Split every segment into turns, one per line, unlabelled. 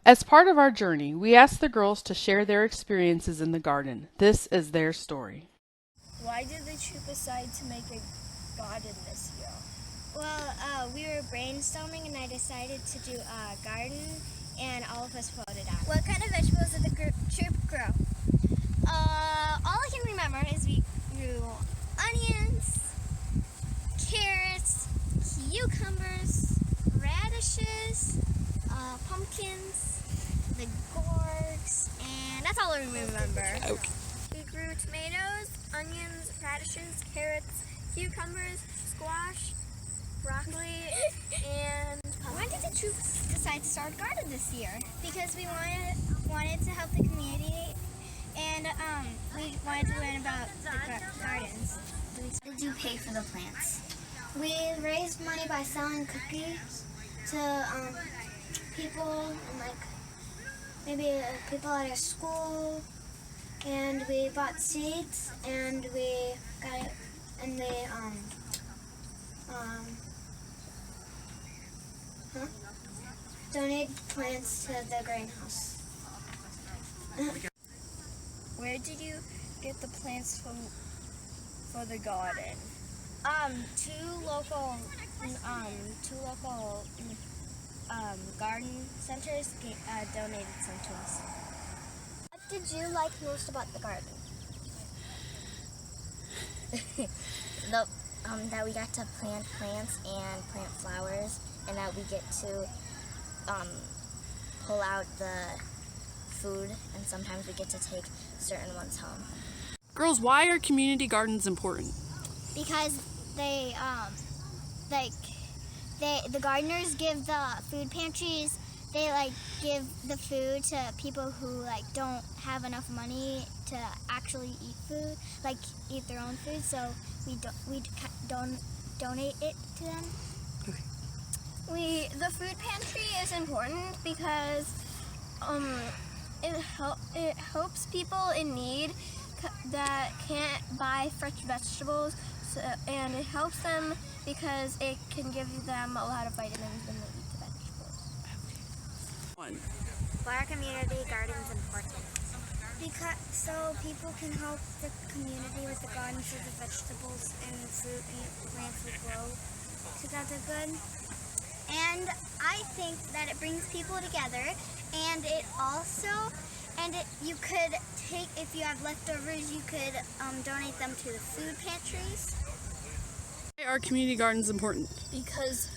As part of our journey, we asked the girls to share their experiences in the garden. This is their story.
Why did the troop decide to make a garden this year?
Well, we were brainstorming and I decided to do a garden and all of us voted on.
What kind of vegetables did the troop grow?
All I can remember is we grew onions, carrots, cucumbers, radishes, pumpkins, the gourds, and that's all I remember.
Okay.
We grew tomatoes, onions, radishes, carrots, cucumbers, squash, broccoli, and
Why did the troop decide to start a garden this year?
because we wanted to help the community, and we wanted to learn about the gardens.
Did you pay for the plants? We raised money by selling cookies to people, and like maybe people at our school, and we bought seeds and we got it, and they donated plants to the greenhouse.
Where did you get the plants for the garden?
Two local garden centers donated some to us. What did you like most about the garden?
That we got to plant plants and plant flowers, and that we get to pull out the food, and sometimes we get to take certain ones home.
Girls, why are community gardens important?
Because the gardeners give the food pantries, they give the food to people who don't have enough money to actually eat food, eat their own food, so we don't donate it to them.
The food pantry is important because it helps people in need that can't buy fresh vegetables, and it helps them because it can give them a lot of vitamins when they eat the vegetables.
Why are community gardens important?
So people can help the community with the garden so the vegetables and fruit and plants will grow together good. And I think that it brings people together, and you could take, if you have leftovers, you could donate them to the food pantries.
Why are community gardens important?
Because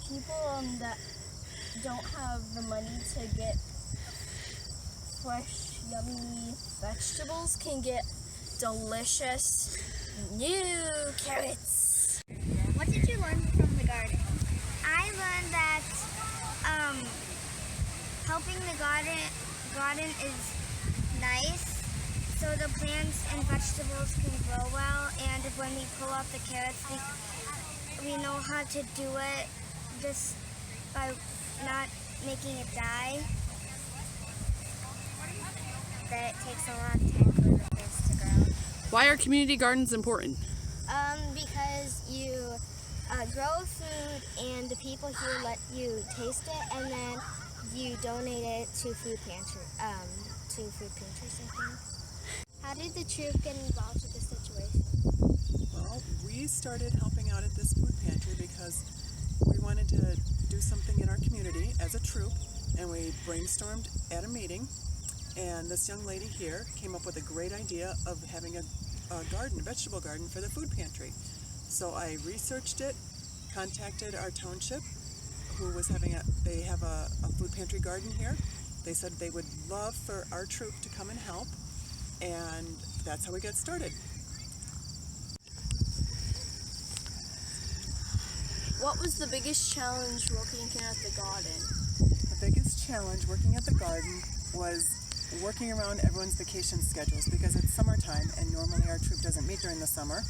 people that don't have the money to get fresh, yummy vegetables can get delicious new carrots.
What did you learn from the garden?
I learned that helping the garden is nice, so the plants and vegetables can grow well, and when we pull out the carrots, we know how to do it just by not making it die.
That it takes a lot of time for the plants to grow.
Why are community gardens important?
Because you grow food and the people here let you taste it, and then you donate it to food pantries, I think. How did the troop get involved with this situation?
Well, we started helping out at this food pantry because we wanted to do something in our community as a troop, and we brainstormed at a meeting, and this young lady here came up with a great idea of having a garden, a vegetable garden for the food pantry. So I researched it, contacted our township, who was they have a food pantry garden here. They said they would love for our troop to come and help, and that's how we got started.
What was the biggest challenge working at the garden?
The biggest challenge working at the garden was working around everyone's vacation schedules, because it's summertime and normally our troop doesn't meet during the summer.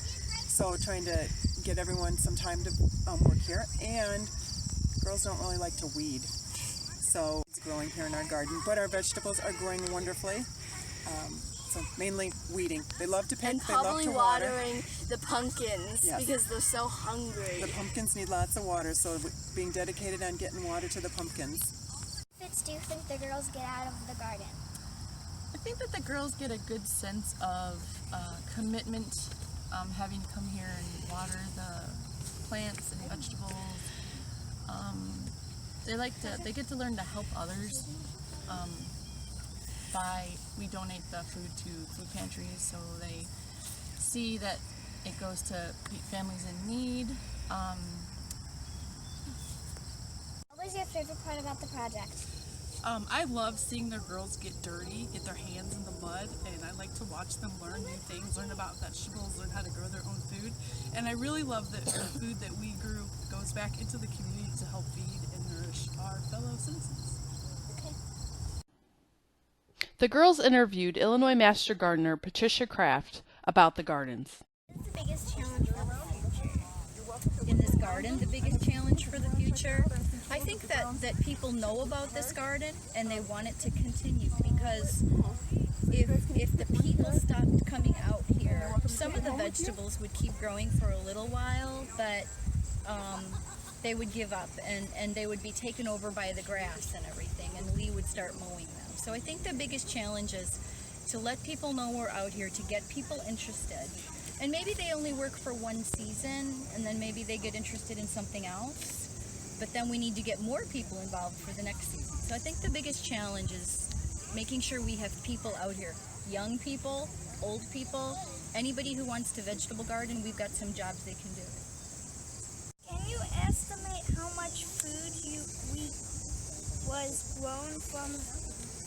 So trying to get everyone some time to work here, and girls don't really like to weed. So it's growing here in our garden, but our vegetables are growing wonderfully. So mainly weeding. They love to pick,
And
they love
probably
to water.
watering the pumpkins,
Yes.
because they're so hungry.
The pumpkins need lots of water, so being dedicated on getting water to the pumpkins.
If benefits do you think the girls get out of the garden?
I think that the girls get a good sense of commitment, having to come here and water the plants and vegetables. They get to learn to help others. We donate the food to food pantries, so they see that it goes to families in need.
What was your favorite part about the project?
I love seeing the girls get dirty, get their hands in the mud, and I like to watch them learn new things, learn about vegetables, learn how to grow their own food. And I really love that the food that we grew goes back into the community to help feed and nourish our fellow citizens.
The girls interviewed Illinois Master Gardener Patricia Kraft about the gardens.
What's the biggest challenge for the future?
In this garden, the biggest challenge for the future, I think that people know about this garden and they want it to continue, because if the people stopped coming out here, some of the vegetables would keep growing for a little while, but they would give up and they would be taken over by the grass and everything, and we would start mowing them. So I think the biggest challenge is to let people know we're out here, to get people interested. And maybe they only work for one season, and then maybe they get interested in something else. But then we need to get more people involved for the next season. So I think the biggest challenge is making sure we have people out here, young people, old people, anybody who wants to vegetable garden, we've got some jobs they can do.
Can you estimate how much food was grown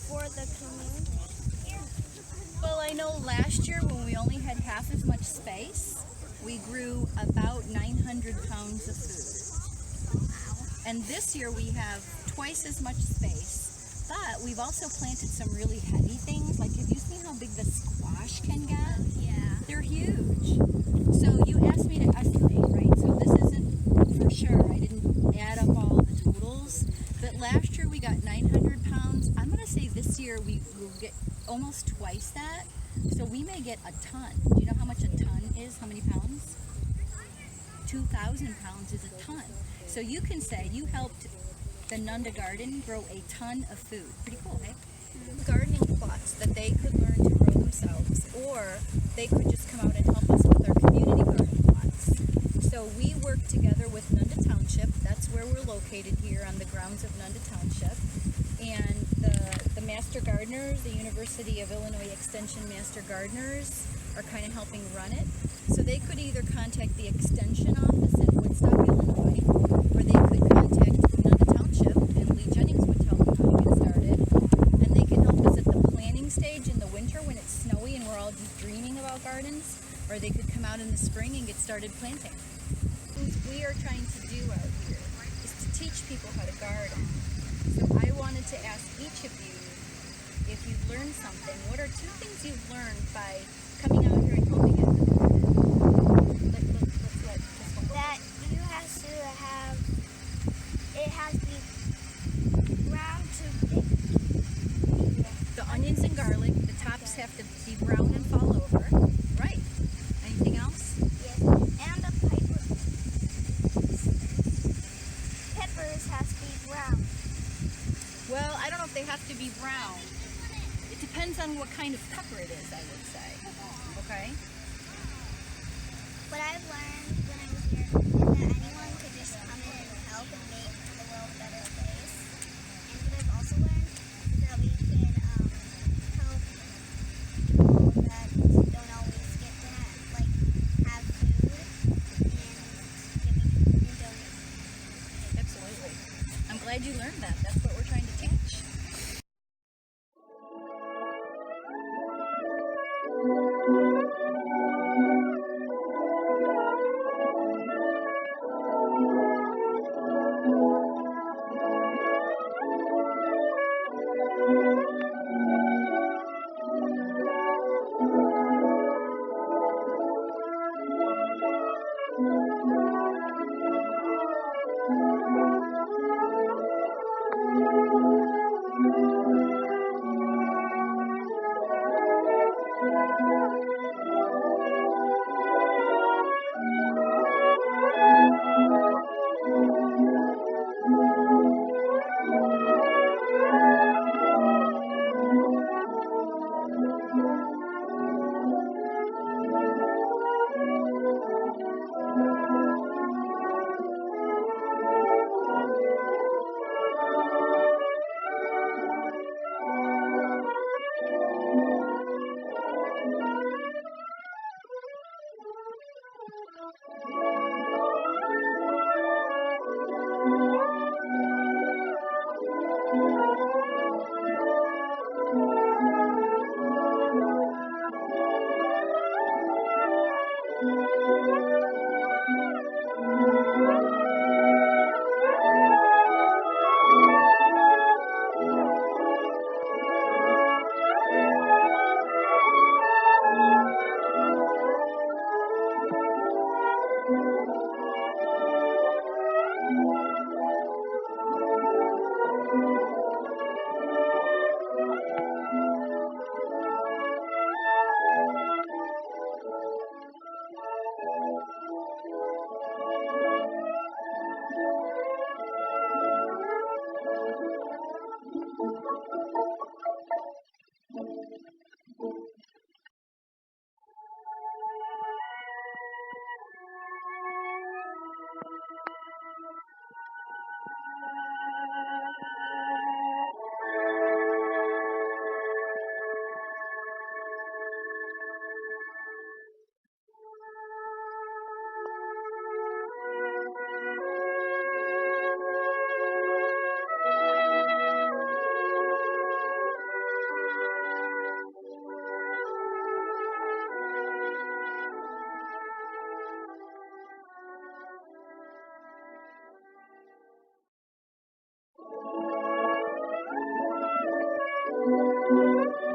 for the community here?
Well, I know last year when we only had half as much space, we grew about 900 pounds of food. And this year we have twice as much space, but we've also planted some really heavy things. Like, have you seen how big the squash can get?
Yeah.
They're huge. So you asked me to estimate, right? So this isn't for sure. I didn't add up all the totals. But last year we got 900 pounds. I'm going to say this year we will get almost twice that. So we may get a ton. Do you know how much a ton is? How many pounds? 2,000 pounds is a ton. So you can say you helped the Nunda Garden grow a ton of food. Pretty cool, eh? Gardening plots that they could learn to grow themselves, or they could just come out and help us with our community garden plots. So we work together with Nunda Township. That's where we're located here on the grounds of Nunda Township. And the Master Gardeners, the University of Illinois Extension Master Gardeners, are kind of helping run it. So they could either contact the Extension office in Woodstock, Illinois, or they could contact Nunda Township, and Lee Jennings would tell them how to get started. And they can help us at the planting stage in the winter when it's snowy and we're all just dreaming about gardens, or they could come out in the spring and get started planting. What we are trying to do out here is to teach people how to garden. So I wanted to ask each of you, if you've learned something, what are 2 things you've learned by coming out here and helping out in the garden? Let's let this one go.
That you have to have, it has to be brown to pick.
The onions and garlic, the tops have to be brown and fall over. Right. Anything else?
Yes. And the peppers has to be brown.
Well, I don't know if they have to be brown. It depends on what kind of pepper it is, I would say. Okay?
What I've learned when I was here is that anyone could just come in and help and make the world a better place. And what I've also learned is that we can help people that don't always get to have food and donate.
Absolutely. I'm glad you learned that. That's what we're trying to teach.
Thank you.